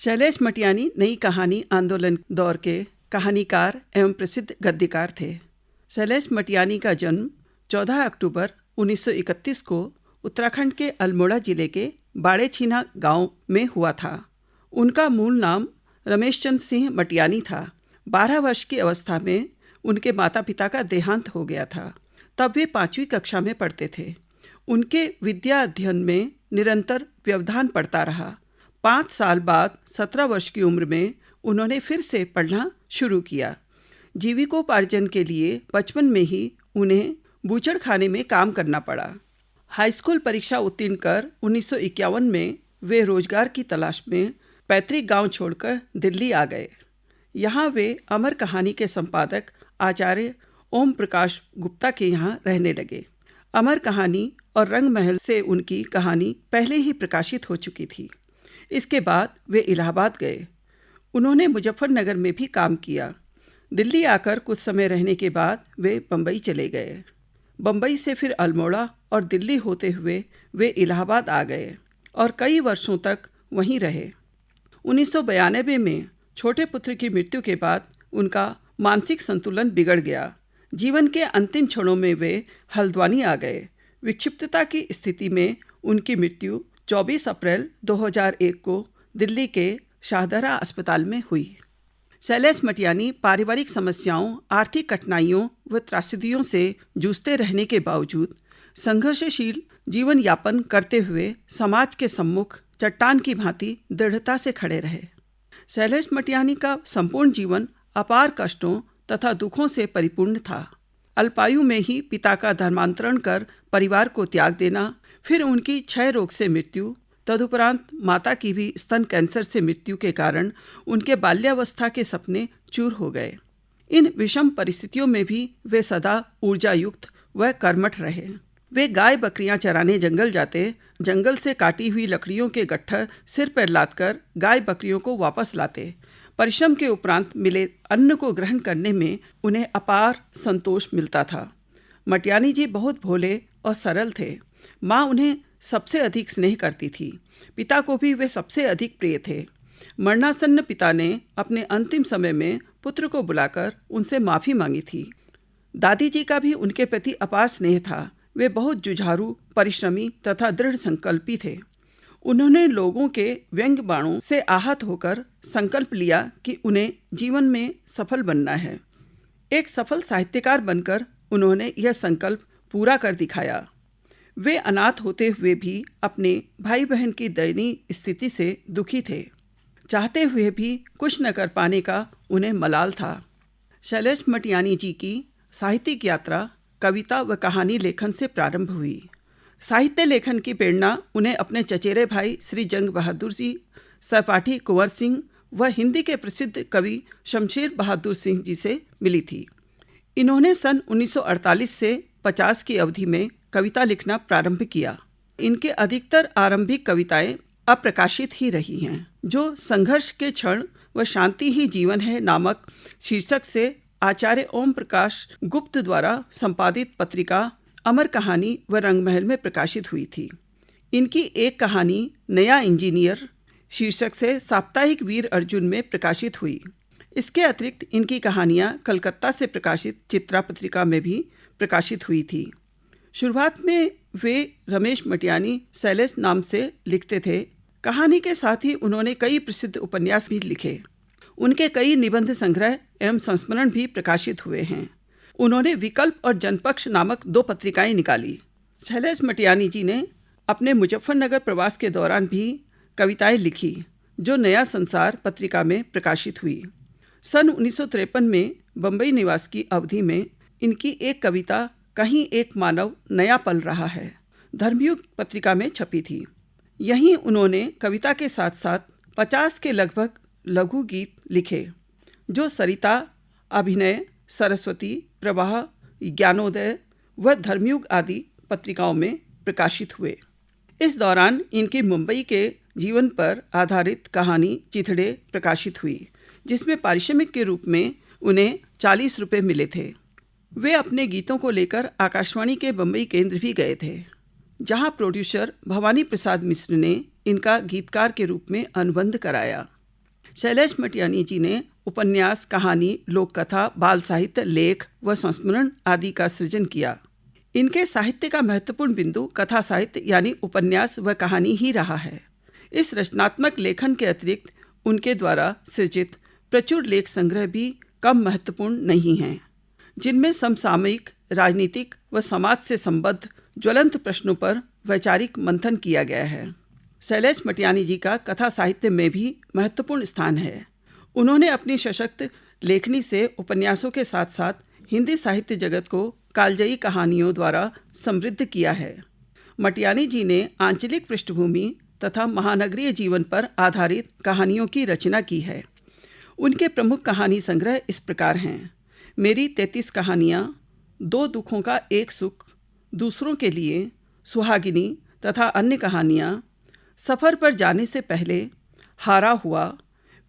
शैलेश मटियानी नई कहानी आंदोलन दौर के कहानीकार एवं प्रसिद्ध गद्यकार थे। शैलेश मटियानी का जन्म 14 अक्टूबर 1931 को उत्तराखंड के अल्मोड़ा जिले के बाड़ेछीना गांव में हुआ था। उनका मूल नाम रमेश चंद्र सिंह मटियानी था। 12 वर्ष की अवस्था में उनके माता पिता का देहांत हो गया था। तब वे 5वीं कक्षा में पढ़ते थे। उनके विद्या अध्ययन में निरंतर व्यवधान पड़ता रहा। 5 साल बाद 17 वर्ष की उम्र में उन्होंने फिर से पढ़ना शुरू किया। जीविकोपार्जन के लिए बचपन में ही उन्हें बूचड़खाने में काम करना पड़ा। हाई स्कूल परीक्षा उत्तीर्ण कर 1951 में वे रोजगार की तलाश में पैतृक गांव छोड़कर दिल्ली आ गए। यहाँ वे अमर कहानी के संपादक आचार्य ओम प्रकाश गुप्ता के यहाँ रहने लगे। अमर कहानी और रंग महल से उनकी कहानी पहले ही प्रकाशित हो चुकी थी। इसके बाद वे इलाहाबाद गए। उन्होंने मुजफ्फरनगर में भी काम किया। दिल्ली आकर कुछ समय रहने के बाद वे बम्बई चले गए। बम्बई से फिर अल्मोड़ा और दिल्ली होते हुए वे इलाहाबाद आ गए और कई वर्षों तक वहीं रहे। 1992 में छोटे पुत्र की मृत्यु के बाद उनका मानसिक संतुलन बिगड़ गया। जीवन के अंतिम क्षणों में वे हल्द्वानी आ गए। विक्षिप्तता की स्थिति में उनकी मृत्यु 24 अप्रैल 2001 को दिल्ली के शाहदरा अस्पताल में हुई। शैलेश मटियानी पारिवारिक समस्याओं, आर्थिक कठिनाइयों व त्रासदियों से जूझते रहने के बावजूद संघर्षशील जीवन यापन करते हुए समाज के सम्मुख चट्टान की भांति दृढ़ता से खड़े रहे। शैलेश मटियानी का संपूर्ण जीवन अपार कष्टों तथा दुखों से परिपूर्ण था। अल्पायु में ही पिता का धर्मांतरण कर परिवार को त्याग देना, फिर उनकी क्षय रोग से मृत्यु, तदुपरांत माता की भी स्तन कैंसर से मृत्यु के कारण उनके बाल्यावस्था के सपने चूर हो गए। इन विषम परिस्थितियों में भी वे सदा ऊर्जायुक्त व कर्मठ रहे। वे गाय बकरियां चराने जंगल जाते, जंगल से काटी हुई लकड़ियों के गट्ठर सिर पर लादकर गाय बकरियों को वापस लाते। परिश्रम के उपरांत मिले अन्न को ग्रहण करने में उन्हें अपार संतोष मिलता था। मटियानी जी बहुत भोले और सरल थे। माँ उन्हें सबसे अधिक स्नेह करती थी। पिता को भी वे सबसे अधिक प्रिय थे। मरणासन्न पिता ने अपने अंतिम समय में पुत्र को बुलाकर उनसे माफ़ी मांगी थी। दादी जी का भी उनके प्रति अपार स्नेह था। वे बहुत जुझारू, परिश्रमी तथा दृढ़ संकल्पी थे। उन्होंने लोगों के व्यंग्य बाणों से आहत होकर संकल्प लिया कि उन्हें जीवन में सफल बनना है। एक सफल साहित्यकार बनकर उन्होंने यह संकल्प पूरा कर दिखाया। वे अनाथ होते हुए भी अपने भाई बहन की दयनीय स्थिति से दुखी थे। चाहते हुए भी कुछ न कर पाने का उन्हें मलाल था। शैलेश मटियानी जी की साहित्यिक यात्रा कविता व कहानी लेखन से प्रारंभ हुई। साहित्य लेखन की प्रेरणा उन्हें अपने चचेरे भाई श्री जंग बहादुर जी, सहपाठी कुंवर सिंह व हिंदी के प्रसिद्ध कवि शमशेर बहादुर सिंह जी से मिली थी। इन्होंने सन 1948 से 50 की अवधि में कविता लिखना प्रारंभ किया। इनके अधिकतर आरंभिक कविताएं अप्रकाशित ही रही हैं, जो संघर्ष के क्षण व शांति ही जीवन है नामक शीर्षक से आचार्य ओम प्रकाश गुप्त द्वारा संपादित पत्रिका अमर कहानी व रंगमहल में प्रकाशित हुई थी। इनकी एक कहानी नया इंजीनियर शीर्षक से साप्ताहिक वीर अर्जुन में प्रकाशित हुई। इसके अतिरिक्त इनकी कहानियाँ कलकत्ता से प्रकाशित चित्रा पत्रिका में भी प्रकाशित हुई थी। शुरुआत में वे रमेश मटियानी शैलेश नाम से लिखते थे। कहानी के साथ ही उन्होंने कई प्रसिद्ध उपन्यास भी लिखे। उनके कई निबंध संग्रह एवं संस्मरण भी प्रकाशित हुए हैं। उन्होंने विकल्प और जनपक्ष नामक 2 पत्रिकाएं निकाली। शैलेश मटियानी जी ने अपने मुजफ्फरनगर प्रवास के दौरान भी कविताएं लिखी, जो नया संसार पत्रिका में प्रकाशित हुई। सन 1953 में बम्बई निवास की अवधि में इनकी एक कविता कहीं एक मानव नया पल रहा है धर्मयुग पत्रिका में छपी थी। यहीं उन्होंने कविता के साथ साथ 50 के लगभग लघु गीत लिखे, जो सरिता, अभिनय, सरस्वती, प्रवाह, ज्ञानोदय व धर्मयुग आदि पत्रिकाओं में प्रकाशित हुए। इस दौरान इनकी मुंबई के जीवन पर आधारित कहानी चिथड़े प्रकाशित हुई, जिसमें पारिश्रमिक के रूप में उन्हें 40 रुपये मिले थे। वे अपने गीतों को लेकर आकाशवाणी के बम्बई केंद्र भी गए थे, जहां प्रोड्यूसर भवानी प्रसाद मिश्र ने इनका गीतकार के रूप में अनुबंध कराया। शैलेश मटियानी जी ने उपन्यास, कहानी, लोक कथा, बाल साहित्य, लेख व संस्मरण आदि का सृजन किया। इनके साहित्य का महत्वपूर्ण बिंदु कथा साहित्य यानी उपन्यास व कहानी ही रहा है। इस रचनात्मक लेखन के अतिरिक्त उनके द्वारा सृजित प्रचुर लेख संग्रह भी कम महत्वपूर्ण नहीं हैं, जिनमें समसामयिक, राजनीतिक व समाज से संबद्ध ज्वलंत प्रश्नों पर वैचारिक मंथन किया गया है। शैलेश मटियानी जी का कथा साहित्य में भी महत्वपूर्ण स्थान है। उन्होंने अपनी सशक्त लेखनी से उपन्यासों के साथ साथ हिंदी साहित्य जगत को कालजयी कहानियों द्वारा समृद्ध किया है। मटियानी जी ने आंचलिक पृष्ठभूमि तथा महानगरीय जीवन पर आधारित कहानियों की रचना की है। उनके प्रमुख कहानी संग्रह इस प्रकार हैं: मेरी 33 कहानियाँ, 2 दुखों का एक सुख, दूसरों के लिए, सुहागिनी तथा अन्य कहानियाँ, सफ़र पर जाने से पहले, हारा हुआ,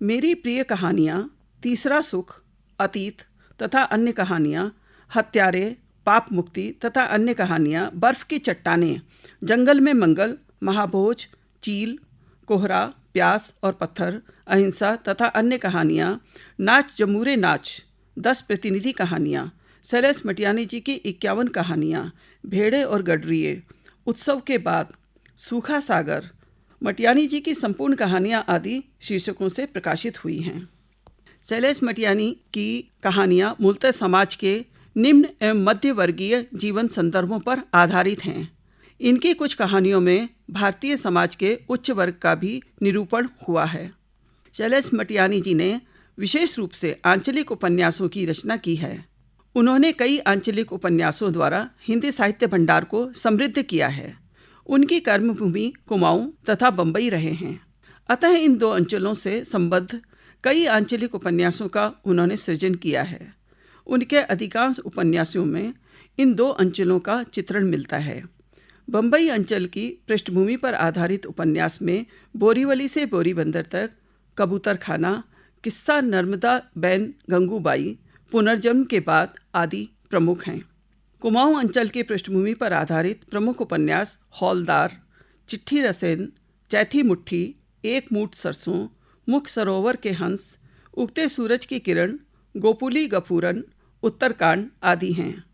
मेरी प्रिय कहानियाँ, तीसरा सुख, अतीत तथा अन्य कहानियाँ, हत्यारे, पाप मुक्ति तथा अन्य कहानियाँ, बर्फ़ की चट्टानें, जंगल में मंगल, महाभोज, चील, कोहरा, प्यास और पत्थर, अहिंसा तथा अन्य कहानियाँ, नाच जमूरे नाच, 10 प्रतिनिधि कहानियाँ, शैलेश मटियानी जी की 51 कहानियाँ, भेड़े और गडरिये, उत्सव के बाद, सूखा सागर, मटियानी जी की संपूर्ण कहानियाँ आदि शीर्षकों से प्रकाशित हुई हैं। शैलेश मटियानी की कहानियाँ मूलतः समाज के निम्न एवं मध्य वर्गीय जीवन संदर्भों पर आधारित हैं। इनकी कुछ कहानियों में भारतीय समाज के उच्च वर्ग का भी निरूपण हुआ है। शैलेश मटियानी जी ने विशेष रूप से आंचलिक उपन्यासों की रचना की है। उन्होंने कई आंचलिक उपन्यासों द्वारा हिंदी साहित्य भंडार को समृद्ध किया है। उनकी कर्मभूमि कुमाऊं तथा बम्बई रहे हैं, अतः इन 2 अंचलों से संबद्ध कई आंचलिक उपन्यासों का उन्होंने सृजन किया है। उनके अधिकांश उपन्यासों में इन 2 अंचलों का चित्रण मिलता है। बम्बई अंचल की पृष्ठभूमि पर आधारित उपन्यास में बोरीवली से बोरीबंदर तक, कबूतर खाना, किस्सा नर्मदा बैन गंगूबाई, पुनर्जन्म के बाद आदि प्रमुख हैं। कुमाऊं अंचल की पृष्ठभूमि पर आधारित प्रमुख उपन्यास हौलदार, चिट्ठी रसेन, चैथी मुट्ठी, एक मूठ सरसों, मुख सरोवर के हंस, उगते सूरज की किरण, गोपुली गफूरन, उत्तरकांड आदि हैं।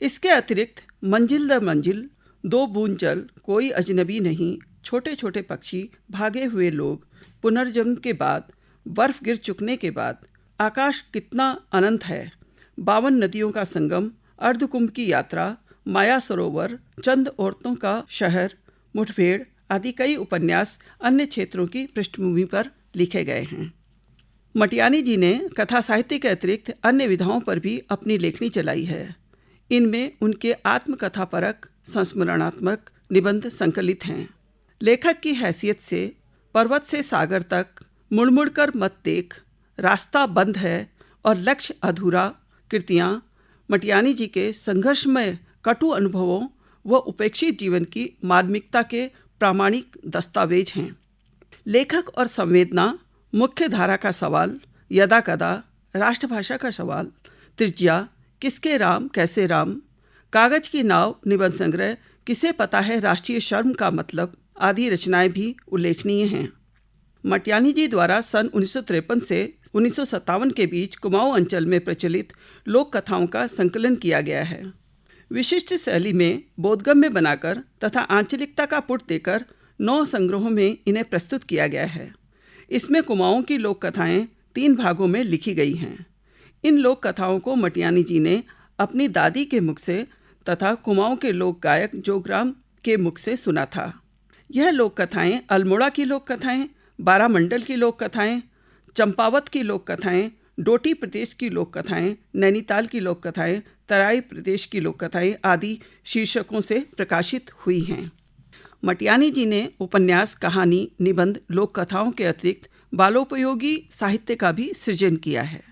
इसके अतिरिक्त मंजिल दर मंजिल, 2 बूंद जल, कोई अजनबी नहीं, छोटे छोटे पक्षी, भागे हुए लोग, पुनर्जन्म के बाद, बर्फ गिर चुकने के बाद, आकाश कितना अनंत है, 52 नदियों का संगम, अर्धकुंभ की यात्रा, माया सरोवर, चंद औरतों का शहर, मुठभेड़ आदि कई उपन्यास अन्य क्षेत्रों की पृष्ठभूमि पर लिखे गए हैं। मटियानी जी ने कथा साहित्य के अतिरिक्त अन्य विधाओं पर भी अपनी लेखनी चलाई है। इनमें उनके आत्मकथापरक, संस्मरणात्मक निबंध संकलित हैं। लेखक की हैसियत से पर्वत से सागर तक, मुड़ कर मत देख, रास्ता बंद है और लक्ष्य अधूरा कृतियाँ मटियानी जी के संघर्षमय कटु अनुभवों व उपेक्षित जीवन की मार्मिकता के प्रामाणिक दस्तावेज हैं। लेखक और संवेदना, मुख्य धारा का सवाल, यदा कदा, राष्ट्रभाषा का सवाल, तृज्या, किसके राम कैसे राम, कागज की नाव निबंध संग्रह, किसे पता है राष्ट्रीय शर्म का मतलब आदि रचनाएं भी उल्लेखनीय हैं। मटियानी जी द्वारा सन 1953 से 1957 के बीच कुमाऊं अंचल में प्रचलित लोक कथाओं का संकलन किया गया है। विशिष्ट शैली में बोधगम्य बनाकर तथा आंचलिकता का पुट देकर 9 संग्रहों में इन्हें प्रस्तुत किया गया है। इसमें कुमाऊं की लोक कथाएं 3 भागों में लिखी गई हैं। इन लोक कथाओं को मटियानी जी ने अपनी दादी के मुख से तथा कुमाऊं के लोक गायक जोगराम के मुख से सुना था। यह लोक कथाएं अल्मोड़ा की लोक कथाएं, बारामंडल की लोक कथाएं, चंपावत की लोक कथाएं, डोटी प्रदेश की लोक कथाएं, नैनीताल की लोक कथाएं, तराई प्रदेश की लोक कथाएं आदि शीर्षकों से प्रकाशित हुई हैं। मटियानी जी ने उपन्यास, कहानी, निबंध, लोक कथाओं के अतिरिक्त बालोपयोगी साहित्य का भी सृजन किया है।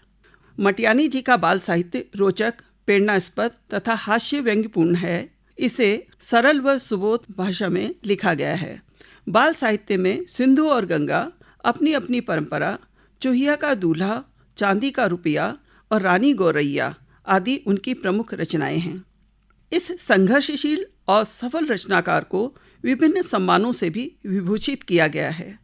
मटियानी जी का बाल साहित्य रोचक, प्रेरणास्पद तथा हास्य व्यंग्यपूर्ण है। इसे सरल व सुबोध भाषा में लिखा गया है। बाल साहित्य में सिंधु और गंगा, अपनी अपनी परंपरा, चूहिया का दूल्हा, चांदी का रुपया और रानी गौरैया आदि उनकी प्रमुख रचनाएं हैं। इस संघर्षशील और सफल रचनाकार को विभिन्न सम्मानों से भी विभूषित किया गया है।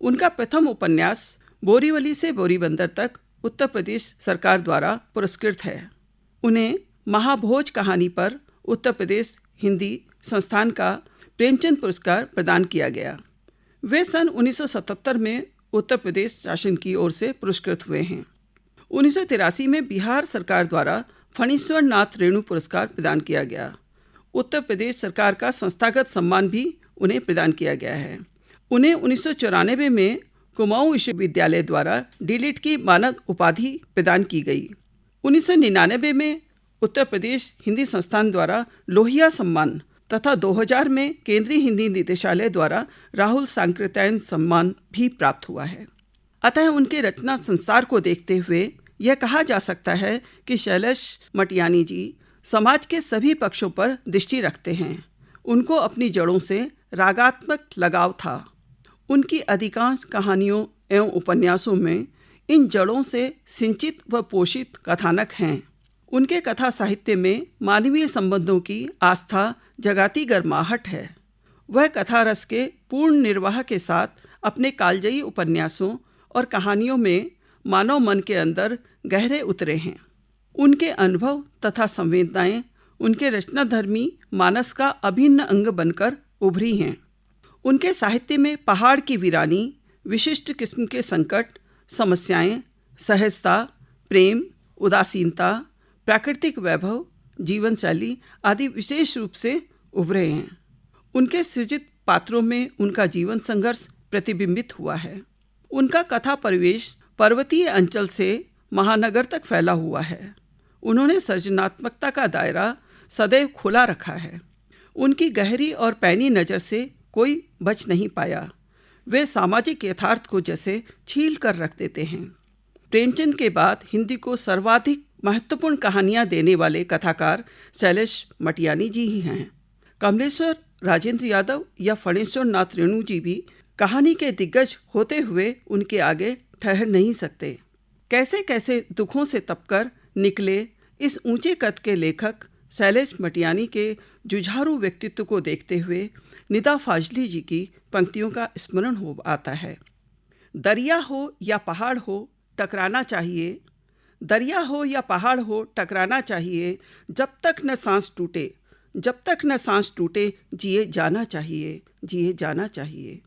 उनका प्रथम उपन्यास बोरीवली से बोरीबंदर तक उत्तर प्रदेश सरकार द्वारा पुरस्कृत है। उन्हें महाभोज कहानी पर उत्तर प्रदेश हिंदी संस्थान का प्रेमचंद पुरस्कार प्रदान किया गया। वे सन 1977 में उत्तर प्रदेश शासन की ओर से पुरस्कृत हुए हैं। 1983 में बिहार सरकार द्वारा फणीश्वर नाथ रेणु पुरस्कार प्रदान किया गया। उत्तर प्रदेश सरकार का संस्थागत सम्मान भी उन्हें प्रदान किया गया है। उन्हें 1994 में कुमाऊं विश्वविद्यालय द्वारा डीलिट की मानद उपाधि प्रदान की गई। 1999 में उत्तर प्रदेश हिंदी संस्थान द्वारा लोहिया सम्मान तथा 2000 में केंद्रीय हिंदी निदेशालय द्वारा राहुल सांकृत्यायन सम्मान भी प्राप्त हुआ है। अतः उनके रचना संसार को देखते हुए यह कहा जा सकता है कि शैलेश मटियानी जी समाज के सभी पक्षों पर दृष्टि रखते हैं। उनको अपनी जड़ों से रागात्मक लगाव था। उनकी अधिकांश कहानियों एवं उपन्यासों में इन जड़ों से सिंचित व पोषित कथानक हैं। उनके कथा साहित्य में मानवीय संबंधों की आस्था जगाती गर्माहट है। वह कथा रस के पूर्ण निर्वाह के साथ अपने कालजयी उपन्यासों और कहानियों में मानव मन के अंदर गहरे उतरे हैं। उनके अनुभव तथा संवेदनाएं उनके रचनाधर्मी मानस का अभिन्न अंग बनकर उभरी हैं। उनके साहित्य में पहाड़ की वीरानी, विशिष्ट किस्म के संकट, समस्याएं, सहजता, प्रेम, उदासीनता, प्राकृतिक वैभव, जीवन शैली आदि विशेष रूप से उभरे हैं। उनके सृजित पात्रों में उनका जीवन संघर्ष प्रतिबिंबित हुआ है। उनका कथा परिवेश पर्वतीय अंचल से महानगर तक फैला हुआ है। उन्होंने सृजनात्मकता का दायरा सदैव खुला रखा है। उनकी गहरी और पैनी नज़र से कोई बच नहीं पाया। वे सामाजिक यथार्थ को जैसे छील कर रख देते हैं। प्रेमचंद के बाद हिंदी को सर्वाधिक महत्वपूर्ण कहानियाँ देने वाले कथाकार शैलेश मटियानी जी ही हैं। कमलेश्वर राजेंद्र यादव या फणीश्वर नाथ रेणु जी भी कहानी के दिग्गज होते हुए उनके आगे ठहर नहीं सकते। कैसे कैसे दुखों से तपकर निकले इस ऊंचे कद के लेखक शैलेश मटियानी के जुझारू व्यक्तित्व को देखते हुए निदा फाजली जी की पंक्तियों का स्मरण हो आता है। दरिया हो या पहाड़ हो टकराना चाहिए, दरिया हो या पहाड़ हो टकराना चाहिए, जब तक न सांस टूटे, जब तक न सांस टूटे, जिए जाना चाहिए, जिए जाना चाहिए।